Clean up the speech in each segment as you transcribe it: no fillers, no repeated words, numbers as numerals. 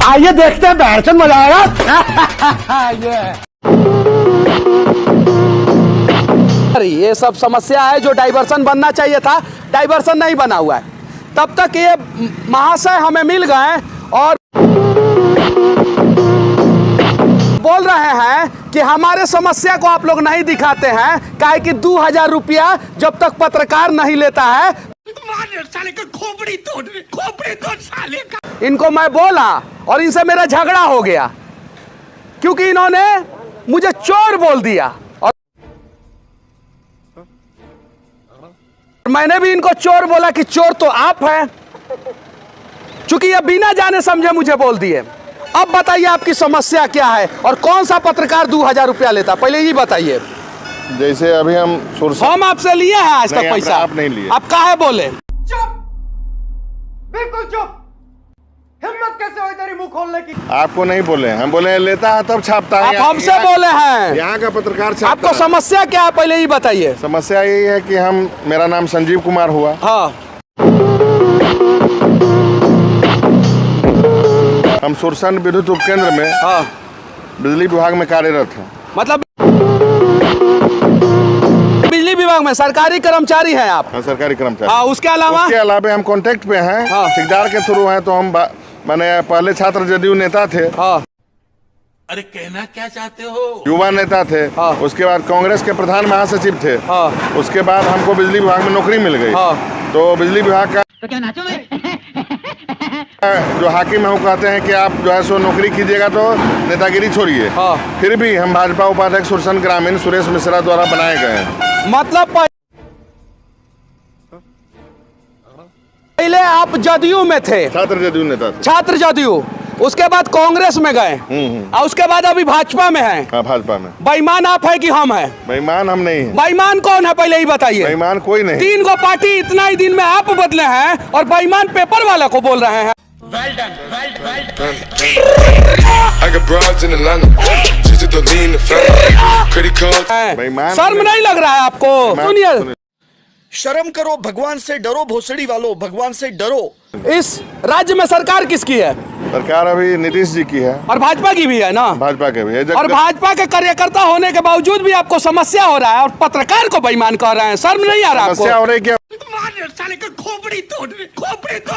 आइए देखते हैं, बैठन मजा आएगा। ये सब समस्या है जो डाइवर्सन बनना चाहिए था, डाइवर्सन नहीं बना हुआ है। तब तक ये महाशय हमें मिल गए और बोल रहे हैं कि हमारे समस्या को आप लोग नहीं दिखाते हैं, काहे कि 2000 रुपया जब तक पत्रकार नहीं लेता है। साले का खोपड़ी तोड़ साले का। इनको मैं बोला और इनसे मेरा झगड़ा हो गया क्योंकि इन्होंने मुझे चोर बोल दिया और मैंने भी इनको चोर बोला कि चोर तो आप हैं, क्योंकि ये बिना जाने समझे मुझे बोल दिए। अब बताइए आपकी समस्या क्या है और कौन सा पत्रकार 2000 रुपया लेता, पहले ये बताइए। जैसे अभी हम आपसे लिए हैं आज तक पैसा? आप नहीं लिए। आप काहे बोले? चुप, बिल्कुल चुप। हिम्मत कैसे हुई तेरी मुंह खोलने की? आपको नहीं बोले, हम बोले लेता है तब छापता है। आप हमसे बोले हैं, यहाँ का पत्रकार छापता। आपको समस्या क्या है पहले ही बताइए। समस्या यही है कि मेरा नाम संजीव कुमार हुआ। हाँ, हम सुरसन विद्युत उपकेंद्र में बिजली विभाग में कार्यरत हैं। मतलब बिजली विभाग में सरकारी कर्मचारी हैं आप? हाँ, सरकारी कर्मचारी। हाँ, उसके अलावा हम कांटेक्ट पे हैं। हाँ। ठेकेदार के थ्रू हैं, तो हम मैंने पहले छात्र जदयू नेता थे। हाँ। अरे कहना क्या चाहते हो? युवा नेता थे। हाँ। उसके बाद कांग्रेस के प्रधान महासचिव थे। हाँ। उसके बाद हमको बिजली विभाग में नौकरी मिल गई। हाँ। तो बिजली विभाग का तो क्या नाचो में? जो हाकिम है वो कहते हैं कि आप जो है सो नौकरी कीजिएगा तो नेतागिरी छोड़िए। हाँ। फिर भी हम भाजपा उपाध्यक्ष सुरसन ग्रामीण सुरेश मिश्रा द्वारा बनाए गए हैं। मतलब पहले आप जदयू में थे? छात्र जदयू नेता थे। छात्र जदयू, उसके बाद कांग्रेस में गए और उसके बाद अभी भाजपा में हैं। हाँ, भाजपा में। बेईमान आप है कि हम हैं? बेईमान हम नहीं हैं। बेईमान कौन है पहले ही बताइए। बेईमान कोई नहीं। 3 गो पार्टी इतना ही दिन में आप बदले हैं और बेईमान पेपर वाला को बोल रहे हैं। Well done, well done. I got broads in Atlanta, just to lean the family. Credit cards. बेईमान शर्म नहीं लग रहा है आपको? सुनिए, शर्म करो, भगवान से डरो, भोसड़ी वालों, भगवान से डरो। इस राज्य में सरकार किसकी है? सरकार अभी नीतीश जी की है और भाजपा की भी है ना? भाजपा के भी है। और भाजपा के कार्यकर्ता होने के बावजूद भी आपको समस्या हो रहा है और पत्रकार को बेईमान कह रहे हैं। शर्म नहीं आ रहा आपको? समस्या हो रही क्या? साले का खोपड़ी तोड़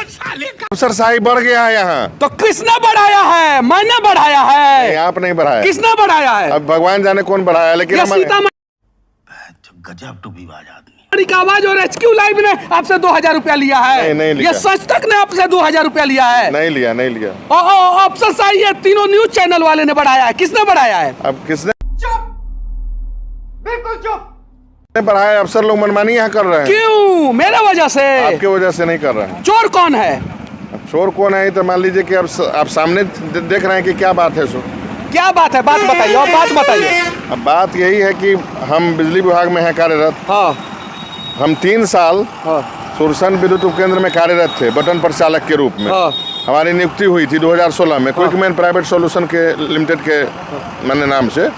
साले का। अफसरशाही बढ़ गया है यहाँ। तो किसने बढ़ाया है? मैंने बढ़ाया है। नहीं, आप नहीं बढ़ाया। किसने बढ़ाया है? अब भगवान जाने कौन बढ़ाया, लेकिन गजब टूबीबाज आदमी का आवाज और HQ लाइव ने आपसे 2000 रुपया लिया है? नहीं लिया। ये सच तक ने आपसे 2000 रुपया लिया है? नहीं लिया। अफसरशाही ये तीनों न्यूज चैनल वाले ने बढ़ाया है। किसने बढ़ाया है? अब किसने? चुप, बिल्कुल चुप। बढ़ाया? अफसर लोग मनमानी यहाँ कर रहे हैं। क्यों? मेरे वजह से? आपके वजह से नहीं कर रहे हैं। चोर कौन है? चोर कौन है तो मान लीजिए कि आप सामने देख रहे हैं कि क्या बात है। सो क्या बात है? बात बताइए। और बात बताइए। अब बात यही है कि हम बिजली विभाग में हैं कार्यरत। हाँ। हम 3 साल सुरसन विद्युत उपकेंद्र में कार्यरत थे बटन प्रचालक के रूप में। हमारी नियुक्ति हुई थी 2016 में क्विकमैन प्राइवेट सॉल्यूशन के लिमिटेड के मैंने नाम से।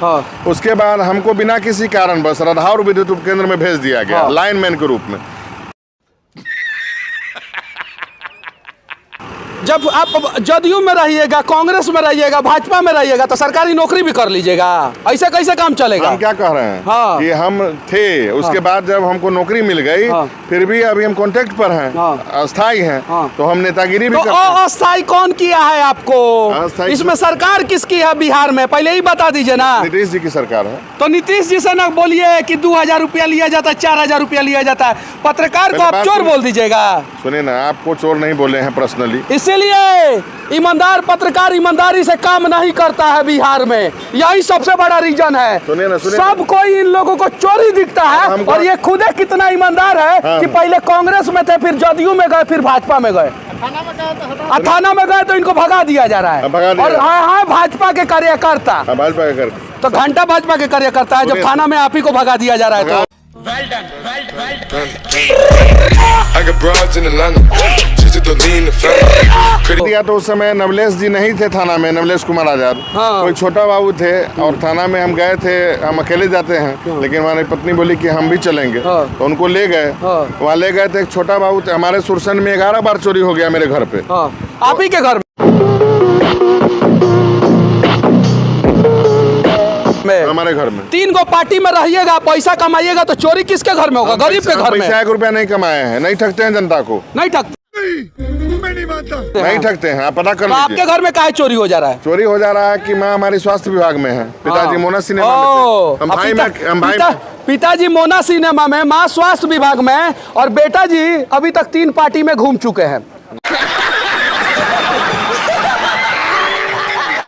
उसके बाद हमको बिना किसी कारण बस रधार विद्युत उपकेंद्र में भेज दिया गया लाइनमैन के रूप में। जब आप जदयू में रहिएगा, कांग्रेस में रहिएगा, भाजपा में रहिएगा तो सरकारी नौकरी भी कर लीजिएगा। ऐसे कैसे काम चलेगा? हम क्या कह रहे हैं? हाँ। कि हम थे, उसके बाद जब हमको नौकरी मिल गई, फिर भी अभी हम कांटेक्ट पर हैं, अस्थाई हैं। तो हम नेतागिरी भी करते हैं। अस्थाई कौन किया है आपको? इसमें सरकार किसकी है बिहार में? पहले ही बता दीजिए ना। नीतीश जी की सरकार है। तो नीतीश जी से ना बोलिए कि 2000 रुपया लिया जाता है, 4000 रुपया लिया जाता है। पत्रकार को आप चोर बोल दीजिएगा। सुनिए ना, आपको चोर नहीं बोले हैं पर्सनली। इसीलिए ईमानदार पत्रकार ईमानदारी से काम नहीं करता है बिहार में, यही सबसे बड़ा रीजन है। सुनिए। सब कोई इन लोगों को चोरी दिखता है और ये खुद कितना ईमानदार है कि पहले कांग्रेस में थे, फिर जदयू में गए, फिर भाजपा में गए। थाना में गए तो इनको भगा दिया जा रहा है। और हाँ, भाजपा के कार्यकर्ता, तो घंटा भाजपा के कार्यकर्ता है, जब थाना में आप ही को भगा दिया जा रहा है। तो well done. I got broads in Atlanta, just to lean the family. दिया तो उस समय नवलेश जी नहीं थे थाना में, नवलेश कुमार आजाद। कोई छोटा बाबू थे और थाना में हम गए थे। हम अकेले जाते हैं, लेकिन हमारी पत्नी बोली कि हम भी चलेंगे, तो उनको ले गए। वहाँ ले गए थे, एक छोटा बाबू थे। हमारे सुरसन में 11 बार चोरी हो गया मेरे घर पे। आप ही के घर में? घर में। 3 गो पार्टी में रहिएगा, पैसा कमाइएगा तो चोरी किसके घर में होगा? गरीब के घर में। पैसा 1 रुपया नहीं कमाए हैं, नहीं ठगते हैं जनता को, नहीं ठगते, नहीं ठगते हैं। आप पता कर तो आपके लीजिए। घर में काहे चोरी हो जा रहा है? चोरी हो जा रहा है कि माँ हमारी स्वास्थ्य विभाग में है, पिताजी मोना सिनेमा में थे। हम भाई पिताजी मोना सिनेमा में, माँ स्वास्थ्य विभाग में, और बेटा जी अभी तक 3 पार्टी में घूम चुके हैं।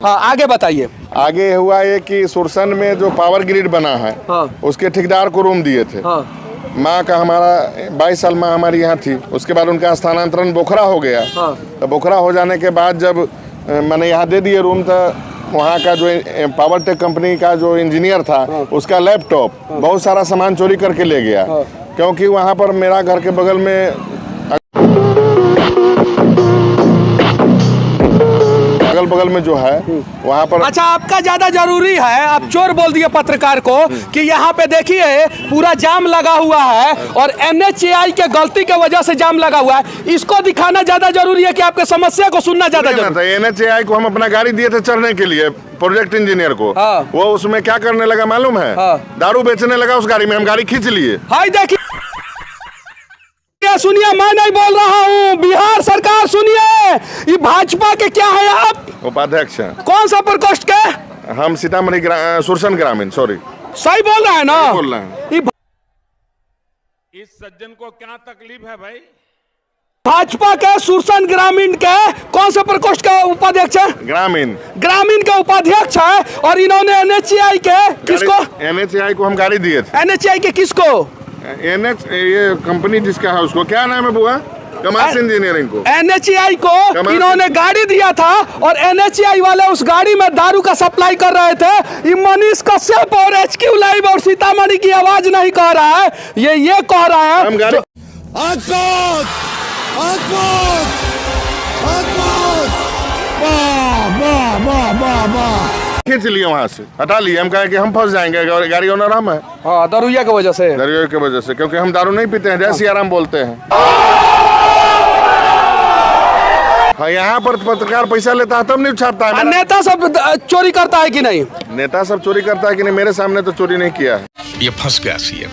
हाँ, आगे बताइए। आगे हुआ ये कि सुरसन में जो पावर ग्रिड बना है, उसके ठेकेदार को रूम दिए थे। माँ का हमारा 22 साल माँ हमारी यहाँ थी, उसके बाद उनका स्थानांतरण बोखरा हो गया। तो बोखरा हो जाने के बाद जब मैंने यहाँ दे दिए रूम, तो वहाँ का जो पावर टेक कंपनी का जो इंजीनियर था, उसका लैपटॉप बहुत सारा सामान चोरी करके ले गया। क्योंकि वहाँ पर मेरा घर के बगल में अगल बगल में जो है वहाँ पर। अच्छा, आपका ज्यादा जरूरी है, आप चोर बोल दिए पत्रकार को कि यहाँ पे देखिए पूरा जाम लगा हुआ है और NHAI के गलती के वजह से जाम लगा हुआ है। इसको दिखाना ज्यादा जरूरी है कि आपके समस्या को सुनना ज्यादा जरूरी है? NHAI को हम अपना गाड़ी दिए थे चढ़ने के लिए, प्रोजेक्ट इंजीनियर को। वो उसमें क्या करने लगा मालूम है? दारू बेचने लगा उस गाड़ी में, हम गाड़ी खींच लिए। हाय देखिए, सुनिए, मैं नहीं बोल रहा हूँ, बिहार सरकार सुनिए, ये भाजपा के क्या है? आप उपाध्यक्ष हैं। कौन सा प्रकोष्ठ के? हम सीतामढ़ी सुरसन ग्रामीण। सॉरी, सही बोल रहे हैं ना? बोल रहे हैं। इस सज्जन को क्या तकलीफ है भाई? भाजपा के सुरसन ग्रामीण के कौन से प्रकोष्ठ का उपाध्यक्ष है? ग्रामीण का उपाध्यक्ष है। और इन्होंने NHAI के किसको? NHAI को हम गाड़ी दिए थे। NHAI के किसको? ये कंपनी जिसका है उसको क्या नाम है बुआ? कमास इंजीनियरिंग को। NHAI को इन्होंने गाड़ी दिया था और NHAI वाले उस गाड़ी में दारू का सप्लाई कर रहे थे। ये मनीष कश्यप और HQ लाइव और सीतामढ़ी की आवाज नहीं कह रहा है, ये कह रहा है। हम गाड़ी खींच लिए, वहाँ से हटा लिए। हम कहे कि हम फंस जाएंगे, गाड़ी ओनर हम है। हाँ, दारूया की वजह से। दारू की वजह से, क्योंकि हम दारू नहीं पीते हैं, जय सिया राम बोलते हैं। हाँ, यहाँ पर पत्रकार पैसा लेता है तब नहीं छापता है। नेता सब चोरी करता है कि नहीं? नेता सब चोरी करता है कि नहीं? मेरे सामने तो चोरी नहीं किया है। ये फंस गया सीएम।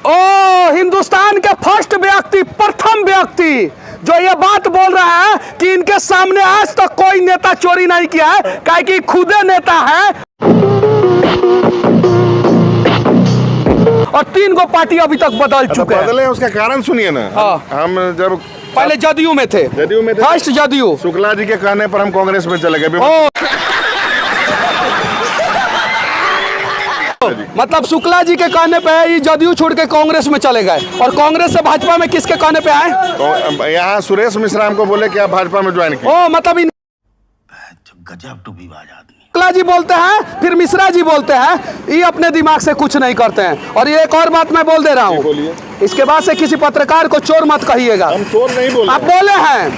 ओ, हिंदुस्तान के फर्स्ट व्यक्ति, प्रथम व्यक्ति जो ये बात बोल रहा है कि इनके सामने आज तक कोई नेता चोरी नहीं किया है, काहे कि खुदे नेता है। और 3 गो पार्टी अभी तक बदल चुके हैं। बदले, उसका कारण सुनिए ना। हम जब पहले जदयू में थे, फर्स्ट जदयू। शुक्ला जी के कहने पर हम कांग्रेस में चले गए। मतलब शुक्ला जी के कहने पे ये जदयू छोड़ के कांग्रेस में चले गए, और कांग्रेस से भाजपा में किसके कहने पे आए? यहाँ सुरेश मिश्रा हमको बोले कि आप भाजपा में ज्वाइन कीजिए। ओ, मतलब गजब टूबीबाज आदमी। शुक्ला जी बोलते हैं, फिर मिश्रा जी बोलते हैं, ये अपने दिमाग से कुछ नहीं करते हैं। और ये एक और बात मैं बोल दे रहा हूँ, इसके बाद से किसी पत्रकार को चोर मत कहिएगा। हम चोर नहीं बोले, आप बोले हैं।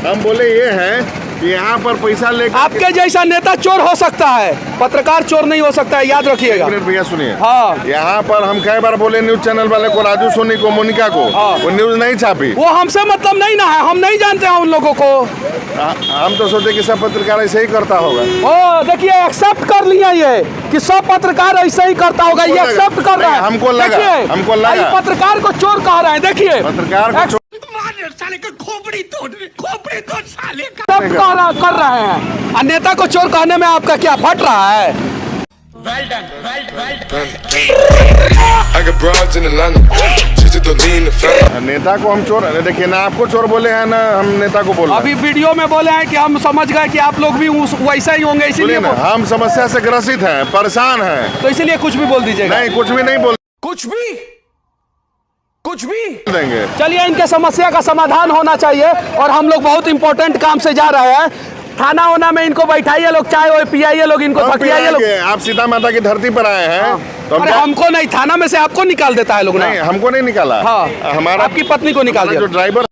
हम बोले ये हैं कि यहाँ पर पैसा लेकर आपके जैसा नेता चोर हो सकता है, पत्रकार चोर नहीं हो सकता है, याद रखिएगा। भैया सुनिए, हाँ, यहाँ पर हम कई बार बोले न्यूज चैनल वाले को, राजू सोनी को, मोनिका को, वो न्यूज नहीं छापी। वो हमसे मतलब नहीं ना है, हम नहीं जानते हैं उन लोगों को। हम तो सोचे कि सब पत्रकार ऐसे ही करता होगा। ओ, देखिए, एक्सेप्ट कर लिया ये कि सब पत्रकार ऐसे ही करता होगा, ये एक्सेप्ट कर रहा है। हमको लगा पत्रकार को चोर कह रहा है। देखिए, पत्रकार साले का खोपड़ी तोड़ साले का सब कर रहे हैं, और नेता को चोर कहने में आपका क्या फट रहा है? I got broads in Atlanta, just to lean the family. नेता को हम चोर, देखिए ना, आपको चोर बोले हैं ना हम नेता को बोले। अभी वीडियो में बोले हैं कि हम समझ गए कि आप लोग भी वैसा ही होंगे, इसीलिए हम समस्या से ग्रसित हैं, परेशान हैं, तो इसीलिए कुछ भी बोल दीजिएगा। नहीं, कुछ भी नहीं बोल, कुछ भी देंगे। चलिए, इनके समस्या का समाधान होना चाहिए, और हम लोग बहुत इंपॉर्टेंट काम से जा रहे हैं। थाना होना में इनको बैठाइए लोग, चाय पियाइए लोग, इनको थकियाइए लोग। आप सीता माता की धरती पर आए हैं, तो अरे हमको नहीं, थाना में से आपको निकाल देता है लोग ना। नहीं, हमको नहीं निकाला। हाँ, हमारा आपकी पत्नी को निकाल दिया। जो ड्राइवर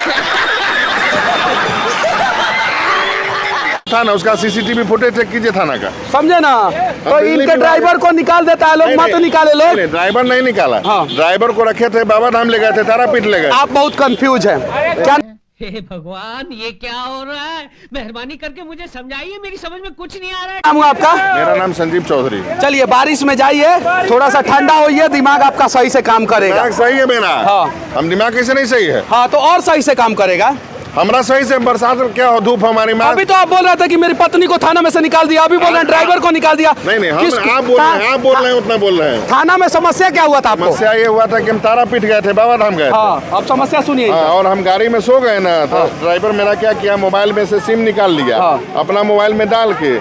था ना, उसका CCTV फुटेज चेक कीजिए थाना का, समझे ना? तो इनके ड्राइवर को निकाल देता है लोग, मत निकाले लोग। ड्राइवर नहीं निकाला। हाँ, ड्राइवर को रखे थे, बाबा धाम ले गए थे, तारापीठ ले गए। आप बहुत कंफ्यूज हैं क्या? हे भगवान, ये क्या हो रहा है? मेहरबानी करके मुझे समझाइए, मेरी समझ में कुछ नहीं आ रहा है। नाम हुआ आपका? मेरा नाम संजीव चौधरी। चलिए बारिश में जाइए, थोड़ा सा ठंडा होइए, दिमाग आपका सही से काम करेगा। दिमाग सही है मेरा। हाँ। हम दिमाग कैसे नहीं सही है? हाँ तो और सही से काम करेगा। हमारा सही से बरसात में क्या हो, धूप हमारी माँ। अभी तो आप बोल रहे थे कि मेरी पत्नी को थाना में से निकाल दिया, अभी बोल रहे हैं ड्राइवर को निकाल दिया। नहीं किस- आप बोल रहे हैं उतना बोल रहे हैं। थाना में समस्या क्या हुआ था आपको? समस्या ये हुआ था कि हम तारापीठ गए थे, बाबा धाम गए थे। हाँ, अब समस्या सुनिए। हाँ, और हम गाड़ी में सो गए ना, तो ड्राइवर मेरा क्या किया, मोबाइल में से सिम निकाल लिया, अपना मोबाइल में डाल के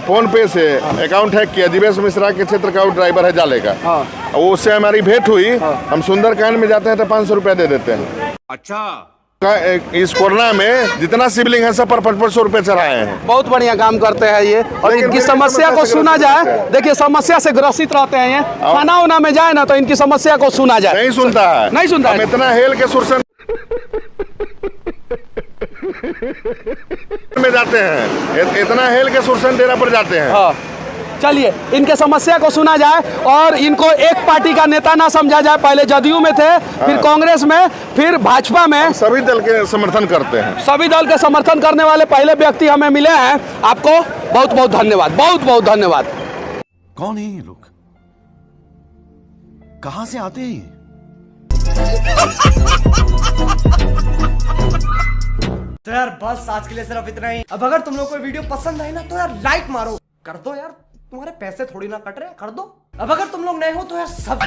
फोन पे से अकाउंट हैक किया। दिवेश मिश्रा के क्षेत्र का वो ड्राइवर है जाले का, उससे हमारी भेंट हुई। हम सुंदरकांड में जाते हैं तो 500 रुपया दे देते हैं। अच्छा, इस कोरोना में जितना सिबलिंग है सब पर 500 रुपये चढ़ाए हैं। बहुत बढ़िया काम करते हैं ये, और लेकिन इनकी फिर समस्या को सुना जाए। देखिए समस्या से ग्रसित रहते हैं ये, खाना उना में जाए ना तो इनकी समस्या को सुना जाए। नहीं सुनता है, नहीं सुनता है। हम इतना हेल के सुरसन में जाते हैं, इतना हेल के सुरसन डेरा पर जाते हैं। हाँ चलिए इनके समस्या को सुना जाए, और इनको एक पार्टी का नेता ना समझा जाए। पहले जदयू में थे, फिर कांग्रेस में, फिर भाजपा में। सभी दल के समर्थन करते हैं। सभी दल के समर्थन करने वाले पहले व्यक्ति हमें मिले हैं। आपको बहुत बहुत धन्यवाद, बहुत बहुत धन्यवाद। कौन है ये लोग? कहां से आते हैं? तो यार बस आज के लिए सिर्फ इतना ही। अब अगर तुम लोग को वीडियो पसंद आई ना तो यार लाइक मारो, कर दो यार, तुम्हारे पैसे थोड़ी ना कट रहे हैं, कर दो। अब अगर तुम लोग नए हो तो यार सब